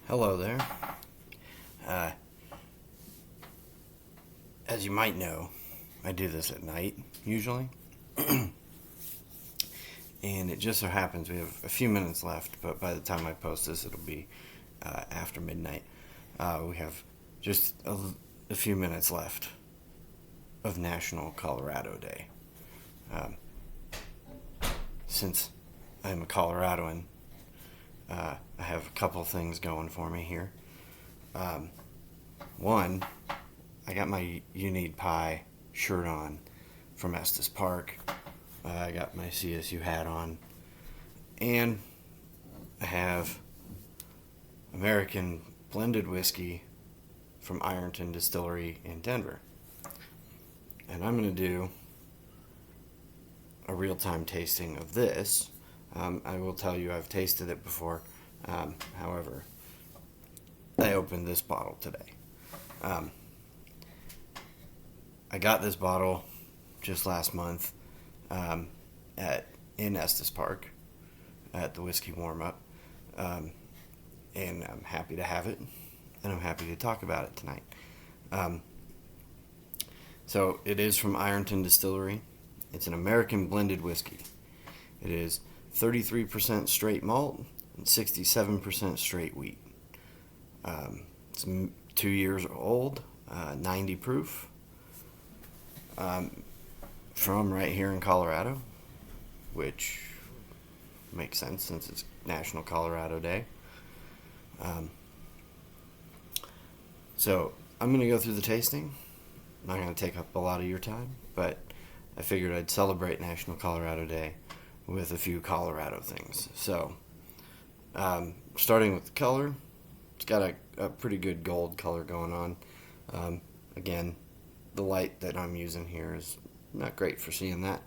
Hello there. Uh, as you might know, I do this at night, usually. And it just so happens we have a few minutes left, but by the time I post this, it'll be after midnight. We have just a few minutes left of National Colorado Day. Um, since I'm a Coloradoan, I have a couple things going for me here. One, I got my You Need Pie shirt on from Estes Park. I got my CSU hat on. And I have American blended whiskey from Ironton Distillery in Denver. And I'm going to do a real-time tasting of this. I will tell you I've tasted it before. However, I opened this bottle today. I got this bottle just last month in Estes Park at the whiskey warm-up, and I'm happy to have it, and I'm happy to talk about it tonight. So it is from Ironton Distillery. It's an American blended whiskey. It is 33% straight malt and 67% straight wheat. It's 2 years old, 90 proof, from right here in Colorado, which makes sense since it's National Colorado Day. So I'm going to go through the tasting. I'm not going to take up a lot of your time, but I figured I'd celebrate National Colorado Day with a few Colorado things. So, starting with the color, it's got a pretty good gold color going on. Again, the light that I'm using here is not great for seeing that,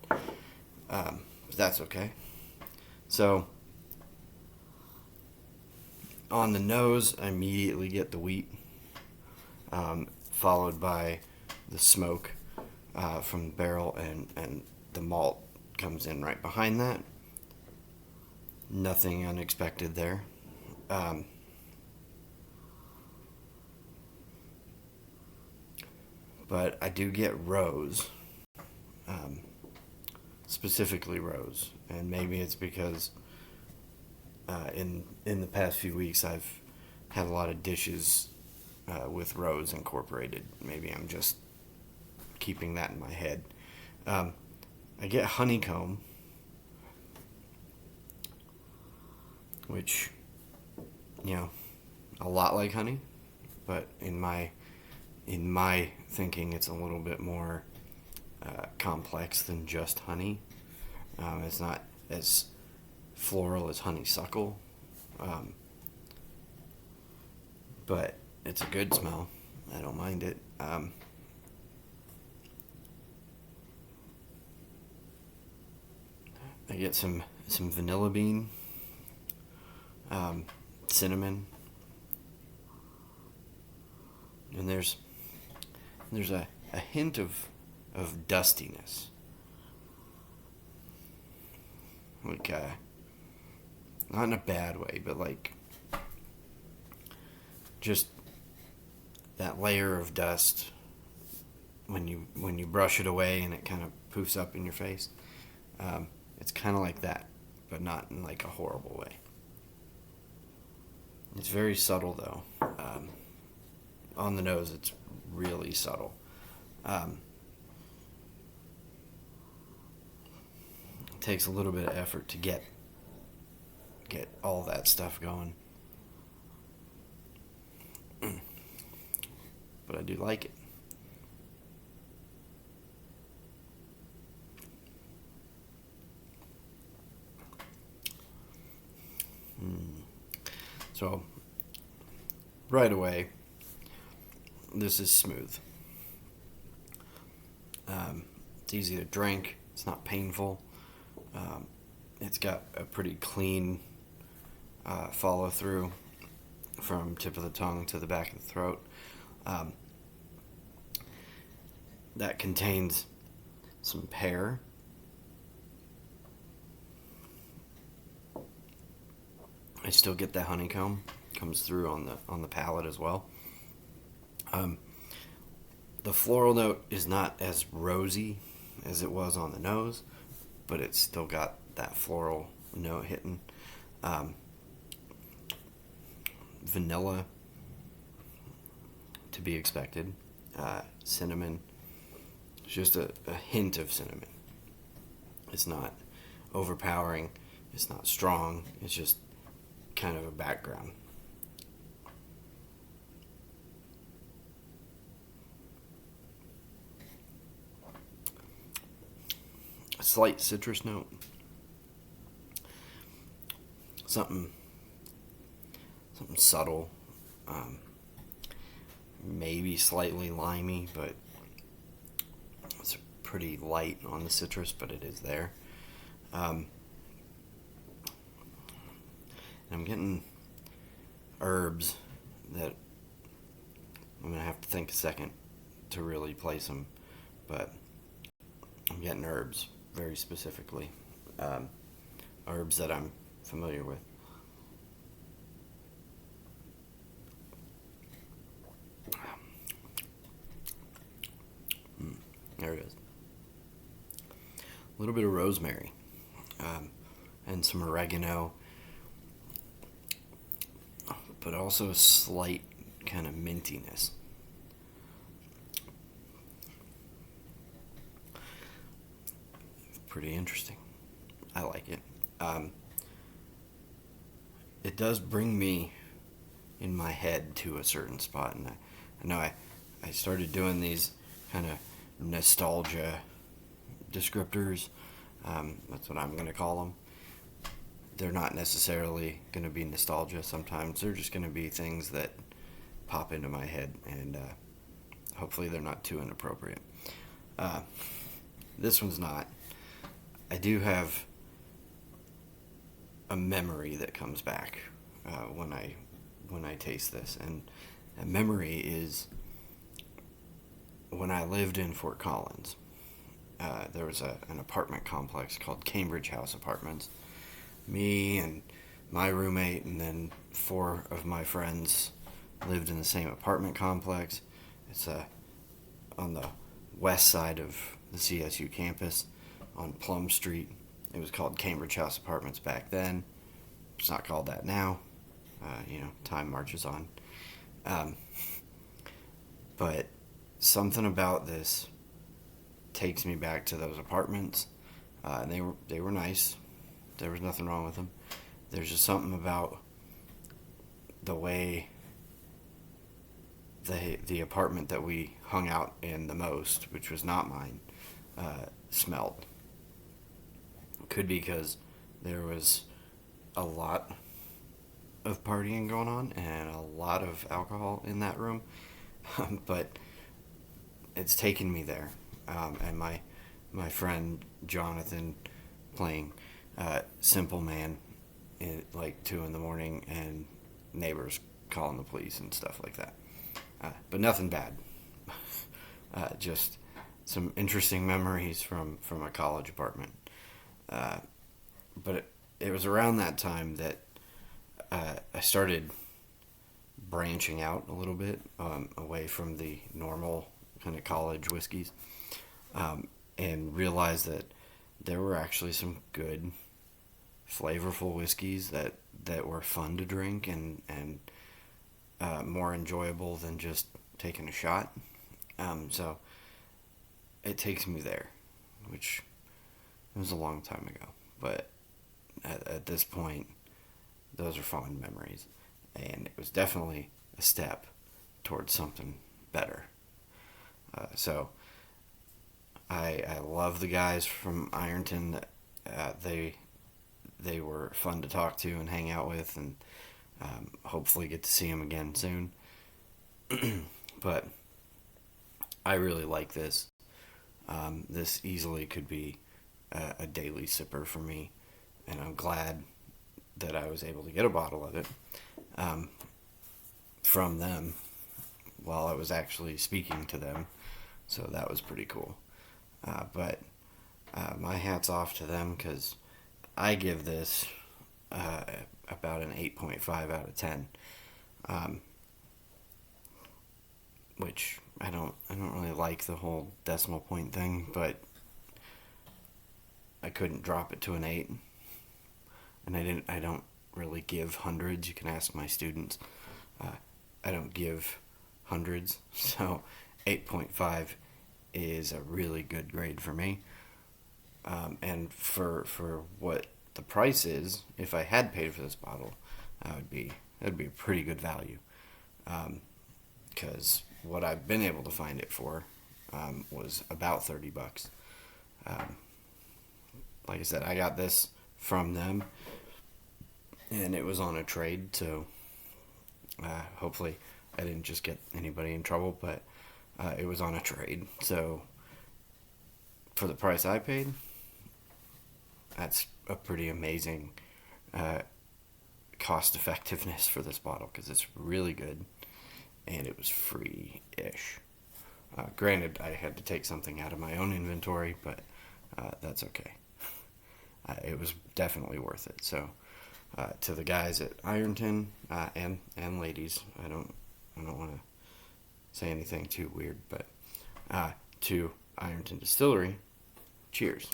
but that's okay. So, on the nose, I immediately get the wheat, followed by the smoke from the barrel, and the malt comes in right behind that. Nothing unexpected there. But I do get rose, specifically rose, and maybe it's because in the past few weeks I've had a lot of dishes with rose incorporated. Maybe I'm just keeping that in my head. I get honeycomb, which, a lot like honey, but in my thinking, it's a little bit more complex than just honey. It's not as floral as honeysuckle, but it's a good smell. I don't mind it. I get some vanilla bean, cinnamon, and there's a hint of dustiness, like not in a bad way, but like just that layer of dust when you brush it away and it kind of poofs up in your face. It's kind of like that, but not in like a horrible way. It's very subtle though. On the nose, it's really subtle. It takes a little bit of effort to get all that stuff going. But I do like it. So, right away, this is smooth. It's easy to drink. It's not painful. It's got a pretty clean follow through from tip of the tongue to the back of the throat. That contains some pear. I still get that honeycomb comes through on the palate as well. Um, the floral note is not as rosy as it was on the nose, but it's still got that floral note hitting. Um, Vanilla to be expected. Cinnamon, just a hint of cinnamon. It's not overpowering. It's not strong. It's just kind of a background. A slight citrus note. Something subtle. Maybe slightly limey, but it's pretty light on the citrus, but it is there. And I'm getting herbs that I'm going to have to think a second to really place them, but I'm getting herbs very specifically. Herbs that I'm familiar with. There it is. A little bit of rosemary, and some oregano, but also a slight kind of mintiness. Pretty interesting. I like it. It does bring me in my head to a certain spot, and I know I started doing these kind of nostalgia descriptors. That's what I'm going to call them. They're not necessarily going to be nostalgia. Sometimes they're just going to be things that pop into my head, and hopefully they're not too inappropriate. This one's not. I do have a memory that comes back when I taste this, and that memory is when I lived in Fort Collins. There was an apartment complex called Cambridge House Apartments. Me and my roommate and then 4 of my friends lived in the same apartment complex. It's on the west side of the CSU campus on Plum Street. It was called Cambridge House Apartments back then. It's not called that now. Time marches on. But something about this takes me back to those apartments. And they were nice. There was nothing wrong with them. There's just something about the way the apartment that we hung out in the most, which was not mine, smelled. Could be because there was a lot of partying going on and a lot of alcohol in that room, but it's taken me there. And my friend Jonathan playing Simple Man at like 2 a.m. and neighbors calling the police and stuff like that. But nothing bad. Just some interesting memories from a college apartment. But it was around that time that I started branching out a little bit away from the normal kind of college whiskeys, and realized that there were actually some good, flavorful whiskeys that were fun to drink and more enjoyable than just taking a shot. So it takes me there, which was a long time ago. But at this point, those are fond memories. And it was definitely a step towards something better. So I love the guys from Ironton. They were fun to talk to and hang out with, and hopefully get to see them again soon. But I really like this. This easily could be a daily sipper for me, and I'm glad that I was able to get a bottle of it from them while I was actually speaking to them, so that was pretty cool. But my hat's off to them, because I give this about an 8.5 out of 10. um, which I don't really like the whole decimal point thing, but I couldn't drop it to an 8, and I don't really give hundreds. You can ask my students. I don't give hundreds, so 8.5 is a really good grade for me. And for what the price is, if I had paid for this bottle, that'd be a pretty good value. Because what I've been able to find it for was about $30. Um, like I said, I got this from them, and it was on a trade, so hopefully I didn't just get anybody in trouble, but it was on a trade. So for the price I paid, that's a pretty amazing cost effectiveness for this bottle because it's really good and it was free-ish. Granted, I had to take something out of my own inventory, but that's okay. It was definitely worth it. So to the guys at Ironton and ladies, I don't want to say anything too weird, but to Ironton Distillery, cheers.